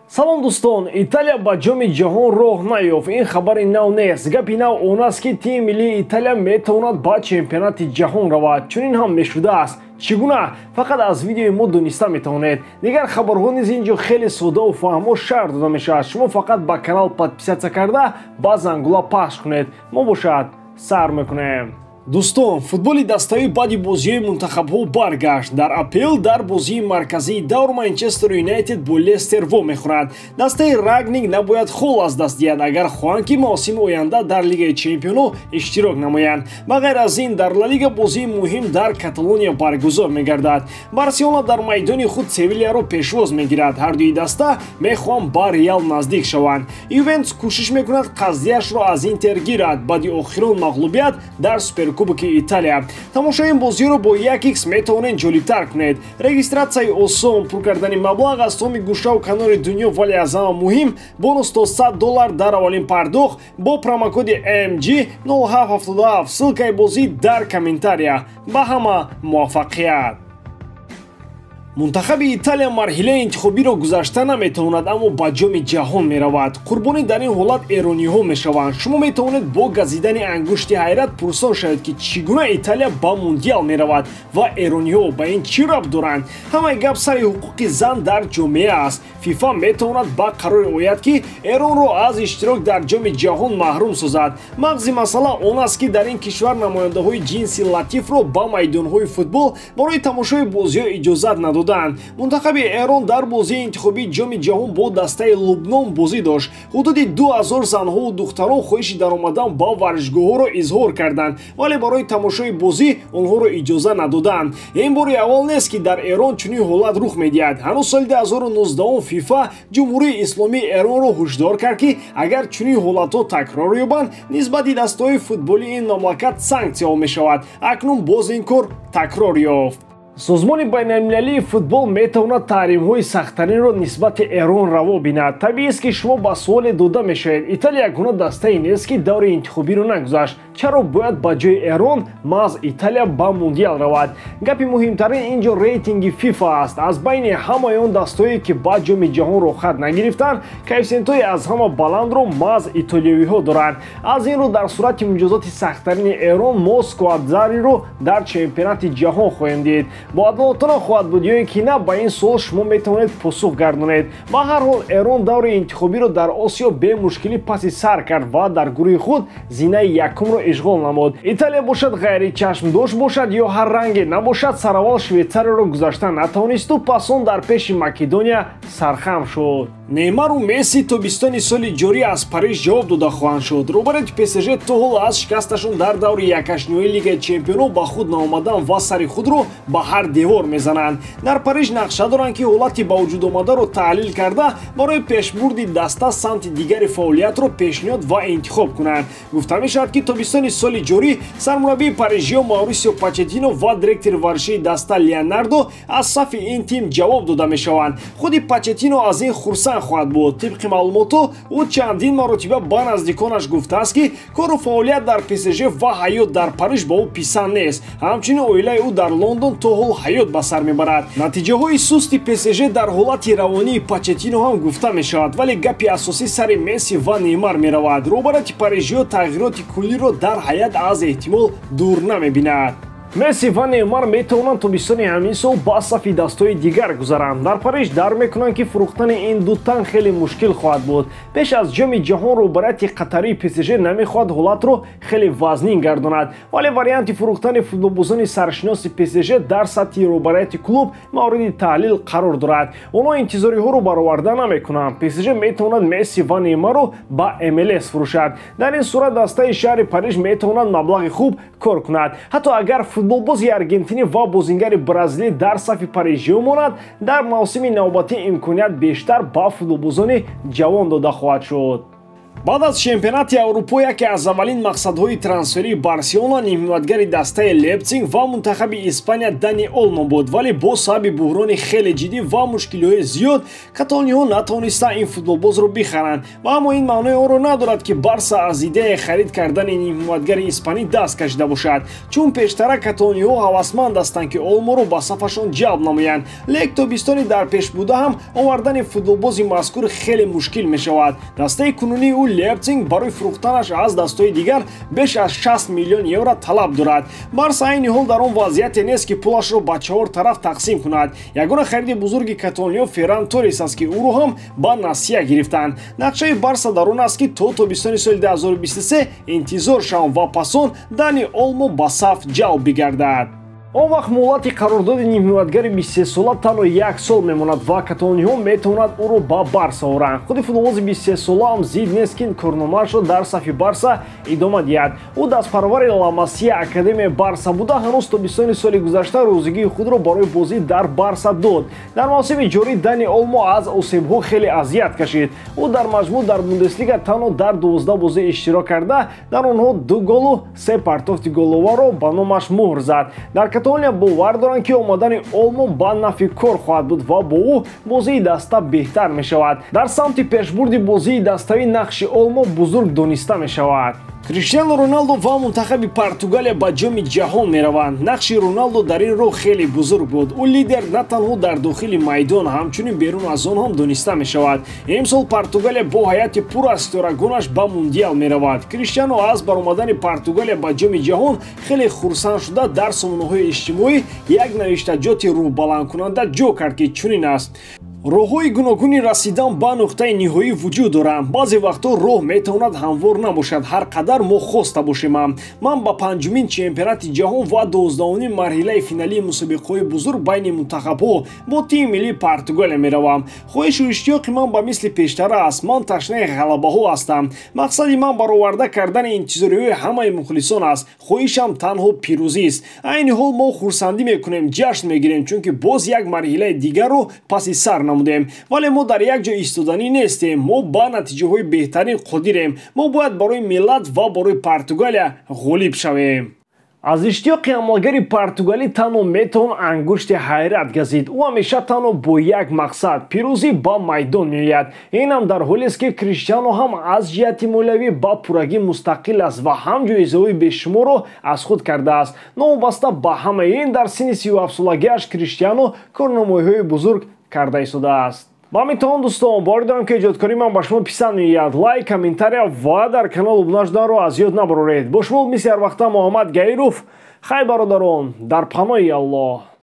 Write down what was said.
салом дӯстон, Италия ба ҷоми ҷаҳон роҳ наёфт. Ин хабари нав нест. Гапи нав он аст, ки тими миллии Италия метавонад ба чемпионати ҷаҳон равад. Чунин ҳам мешудааст. Чӣ гуна? Фақат аз видеои мо дониста метавонед. Дигар хабарҳо низ ин ҷо хеле соддаву фаҳмо шарҳ дода мешавад. Шумо фақат ба канал подписатсия карда ба зангула пахш кунед. Мо бошад сар мекунем. Дӯстон, футболи дастави баъди бозиҳои мунтахабҳо баргашт. Дар апрел дар бозии марказии давр Манчестер Юнайтед бо Лестер во мехӯрад. Дастаи Рагник набояд хол аз даст диҳад, агар хоҳанд ки мавсими оянда дар Лигаи Чемпионҳо иштирок намоянд. Ба ғайр аз ин, дар Ла Лига бозии муҳим дар Каталония баргузор мегардад. Барселона дар майдони худ Севильяро пешвоз мегирад. Ҳардуи даста мехоҳанд ба Реал наздик шаванд. Ювентус кӯшиш мекунад қаздияшро аз Интер гирад баъди охирон мағлубият дар Суперкубоки Италия. Тамошои ин бозиро бо 1x метавонед ҷолибтар кунед. Регистратсияи осон, пур кардани маблағ аз томи гӯшаву канори дунё, вале аз ҳама муҳим бонус то $100 дар аввалин пардохт бо промокоди AMG 0777. ссилкаи бозӣ дар комментария. Ба ҳама муваффақият. Мунтахаби Италия марҳилаи интихобиро гузашта наметавонад, аммо ба ҷоми ҷаҳон меравад. Қурбони дар ин ҳолат эрониҳо мешаванд. Шумо метавонед бо газидани ангушти ҳайрат пурсон шавед, ки чӣ гуна Италия ба мундиал меравад ва эрониҳо ба ин чӣ рабт доранд. Ҳамаи гап сари ҳуқуқи зан дар ҷомеа аст. фифа метавонад ба қароре ояд, ки Эронро аз иштирок дар ҷоми ҷаҳон маҳрум созад. мағзи масъала он аст, ки дар ин кишвар намояндаҳои ҷинси латифро ба майдонҳои футбол барои тамошои бозиҳо иҷозат надоданд. Мунтахаби Эрон дар бозии интихобии ҷоми ҷаҳон бо дастаи Лубнон бозӣ дошт. ҳудуди 2000 занҳову духтарон хоҳиши даромадан ба варзишгоҳҳоро изҳор карданд, вале барои тамошои бозӣ онҳоро иҷоза надоданд. Ин бори аввал нест, ки дар Эрон чунин ҳолат рух медиҳад. ҳанӯз соли 2019 фифа ҷумҳурии исломии Эронро ҳушдор кард, ки агар чунин ҳолатҳо такрор ёбанд, нисбати дастаҳои футболии ин мамлакат санксияҳо мешавад. Акнун боз ин кор такрор ёфт. Созмони байналмилалии футбол метавонад таҳримҳои сахттаринро нисбати Эрон раво бинад. Табиист, ки шумо ба суоле дода мешавед: Италия ягона дастае нест, ки даври интихобиро нагузашт. Чаро бояд ба ҷои Эрон маҳз Италия ба мундиал равад? Гапи муҳимтарин ин ҷо рейтинги фифа аст. Аз байни ҳамаи он дастаҳое, ки ба ҷоми ҷаҳонро хат нагирифтанд, коэффициентҳои аз ҳама баландро маҳз итолиёвиҳо доранд. Аз ин рӯ дар сурати муҷозоти сахттарини Эрон мо сквадзариро дар чемпионати ҷаҳон хоҳем дид. Бо адолатона хоҳад буд ё ин ки на, ба ин суол шумо метавонед посух гардонед. Ба ҳар ҳол Эрон даври интихобиро дар Осиё бемушкилӣ паси сар кард ва дар гурӯҳи худ зинаи якумро ишғол намуд. Италия бошад ғайри чашмдош бошад ё ҳар ранге набошад, сараввал Швейтсарияро гузашта натавонисту пас он дар пеши Македония сархам шуд. Неймару Месси тобистони соли ҷорӣ аз Париж ҷавоб дода хоҳанд шуд. Роҳбари ПСЖ то ҳол аз шикасташон дар даври якашниҳои Лигаи Чемпионҳо ба худ наомадан ва сари худро ба ҳар девор мезананд. Дар Париж нақша доранд, ки ҳолати ба вуҷуд омадаро таҳлил карда барои пешбурди даста самти дигари фаъолиятро пешниҳод ва интихоб кунанд. Гуфта мешавад, ки тобистони соли ҷорӣ сармураббии парижиё Маурисио Почетино ва директори варзишии даста Леонардо аз сафи ин тим ҷавоб дода мешаванд. худи Почетино аз ин хурсанд хоҳад буд. тибқи маълумото, ӯ чандин маротиба ба наздиконаш гуфтааст, ки кору фаъолият дар ПСЖ ва ҳаёт дар Париж ба ӯ писанд нест. ҳамчунин оилаи ӯ дар Лондон то ҳол ҳаёт ба сар мебарад. натиҷаҳои сусти ПСЖ дар ҳолати равонии Почетино ҳам гуфта мешавад, вале гапи асосӣ сари Месси ва Неймар меравад. роҳбари парижиё тағйироти куллиро дар ҳаят аз эҳтимол дур намебинад. Месси ва Неймар метавонанд тобистони ҳамин сол ба сафи дастаҳои дигар гузаранд. Дар Париж дарк мекунанд, ки фурӯхтани ин ду тан хеле мушкил хоҳад буд. Пеш аз ҷоми ҷаҳон роҳбарияти қатарии ПСЖ намехоҳад ҳолатро хеле вазнин гардонад, вале варианти фурӯхтани футболбозони саршиноси ПСЖ дар сатҳи роҳбарияти клуб мавриди таҳлил қарор дорад. онҳо интизориҳоро бароварда намекунанд. ПСЖ метавонад Месси ва Неймарро ба МЛС фурӯшад. дар ин сурат дастаи шаҳри Париж метавонад маблағи хуб кор кунад. ҳатто агар футболбози аргентинӣ ва бозингари бразилӣ дар сафи парижиё монад, дар мавсими навбатӣ имконият бештар ба футболбозони ҷавон дода хоҳад шуд. بعد از چمپیونات اروپا یکی از اولین مقصدهای ترانسفری بارسلونا نیمه‌نهایی دسته لیپزیگ و منتخب اسپانیا دانی اولمو بود، ولی با سبب بحران خیلی جدی و مشکلات زیاد کاتالونیا نتوانسته این فوتبالباز را بخرند و اما این معنی آن را ندارد که بارسا از ایده خرید کردن نیمه‌نهایی اسپانی دست کشیده باشد، چون پیشتر کاتالونیا هوسمند هستند که اولمو را به صفشان جلب نمایند. لیگ تابستانی در پیش بوده هم آوردن فوتبالباز مذکور خیلی مشکل می شود. دسته کنونی او لیپزیگ برای فروختنش از دستای دیگر بیش از 60 میلیون یورو طلب دارد. بارسا این حال در آن وضعیت نیست که پولش را به 4 طرف تقسیم کند. یگانه خرید بزرگ کاتالونیا فران توریس است که او را هم با ناسیه گرفتند. نقشه بارسا در آن است که تا تابستان سال 2023 انتظار شوند و پس آن دانی اولمو به صف جلب بگردد. آن وقت مهلت قرارداد نیمه‌نهایی 23 ساله تنها یک سال میماند و کاتالونیا میتواند او را با بارسا آورند. خود فوتبالباز 23 ساله هم زید نیست که کارنامه‌اش را در صف بارسا ادامه دهد. او دستپرور لاماسیا اکادمی بارسا بوده، هنوز تابستان سال گذشته روزگی خود را برای بازی در بارسا داد. در موسم جاری دانی اولمو از اسیب‌ها خیلی اذیت کشید. او در مجموع در بوندسلیگا تنها در 12 بازی اشتراک کرده، در آنها 2 گل و 3 پرتافت گل‌آور را به نامش مهر زد. در کاتالونیا باور دارند که آمدن اولمو با نفع کار خواهد بود و با او بازی دسته بهتر می شود. در سمت پیشبرد بازی دسته‌ای نقش اولمو بزرگ دانسته می شود. کریستیانو رونالدو و منتخب پرتغالیا به جام جهان می روند. نقش رونالدو در این راه خیلی بزرگ بود. او لیدر نه تنها در داخل میدان همچنین بیرون از آن هم دانسته می شود. امسال پرتغالیا با هیئت پر از ستارگانش به موندیال می رود. کریستیانو از برآمدن پرتغالیا به جام جهان خیلی خرسند شده در سامانه‌های اجتماعی یک نوشتجات روح بلند کننده جو کرد که چنین است: راه‌های گوناگونی رسیدن به نقطه نهایی وجود دارند. بعضی وقتا راه میتواند هموار نباشد هر قدر ما خواسته باشیم. من با پنجمین چمپیونات جهان و 12مین مرحله فینالی مسابقه‌های بزرگ بین منتخب‌ها با تیم ملی پرتغالیا میروم. خواهش و اشتیاق من به مثل پیشتر است. من تشنه غلبه‌ها هستم. مقصد من برآورده کردن انتظارهای همه مخلصان است. خواهشم تنها پیروزی است. این حال ما خرسندی میکنیم، جشن میگیریم، چون که باز یک مرحله دیگر رو پس سر نمودیم. ولی ما در یک جا ایستادنی نیستیم. ما با نتیجه های بهترین قادریم. ما باید برای ملت و برای پرتغالیا غالب شویم. از اشتیاق عملگری پرتغالی تنها میتوان انگشت حیرت گزید. او همیشه تنها با یک مقصد پیروزی با میدان میآید. این هم در حالی است که کریستیانو هم از جهت مالوی با پورگی مستقل است و هم جایزه‌های بیشمار را از خود کرده است. نوبسته به همه این در سن 37 سالگیش کریستیانو کارنامه‌های بزرگ کرده ایستاده است. با میتون دوستان باور دارم که ایجادکاری من با شما پسند میاد. لایک، کامنتاری و در کانال ابونش دان رو از یاد نبرید. با شما مثل هر وقت محمد گیروف. خیر برادران، در پناه الله.